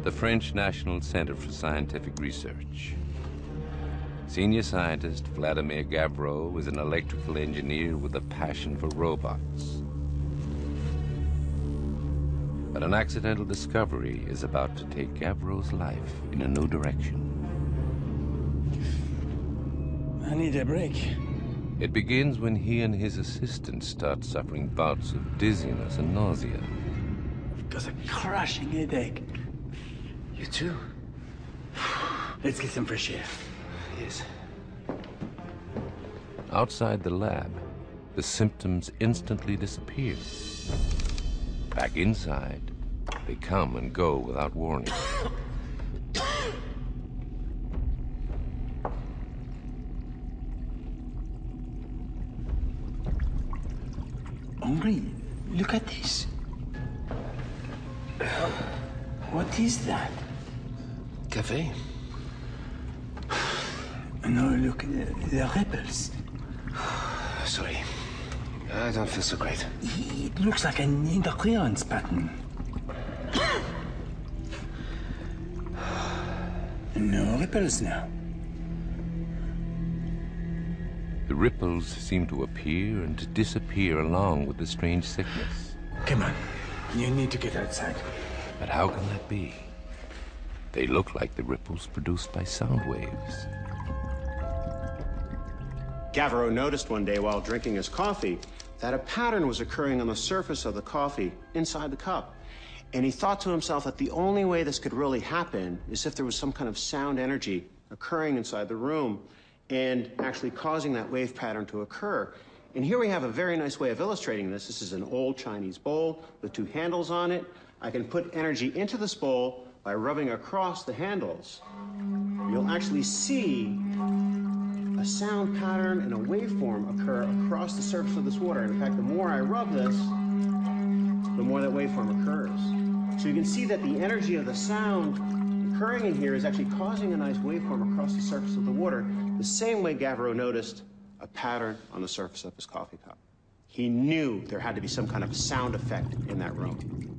the French National Center for Scientific Research. Senior scientist Vladimir Gavreau is an electrical engineer with a passion for robots. But an accidental discovery is about to take Gavreau's life in a new direction. I need a break. It begins when he and his assistant start suffering bouts of dizziness and nausea. I've got a crushing headache. You too? Let's get some fresh air. Yes. Outside the lab, the symptoms instantly disappear. Back inside, they come and go without warning. Henri, look at this. What is that? Cafe? No, look, the ripples. Sorry. I don't feel so great. It looks like an interference pattern. No ripples now. The ripples seem to appear and disappear along with the strange sickness. Come on, you need to get outside. But how can that be? They look like the ripples produced by sound waves. Gavreau noticed one day while drinking his coffee that a pattern was occurring on the surface of the coffee inside the cup. And he thought to himself that the only way this could really happen is if there was some kind of sound energy occurring inside the room and actually causing that wave pattern to occur. And here we have a very nice way of illustrating this. This is an old Chinese bowl with two handles on it. I can put energy into this bowl by rubbing across the handles. You'll actually see a sound pattern and a waveform occur across the surface of this water. And in fact, the more I rub this, the more that waveform occurs. So you can see that the energy of the sound occurring in here is actually causing a nice waveform across the surface of the water, the same way Gavreau noticed a pattern on the surface of his coffee cup. He knew there had to be some kind of sound effect in that room.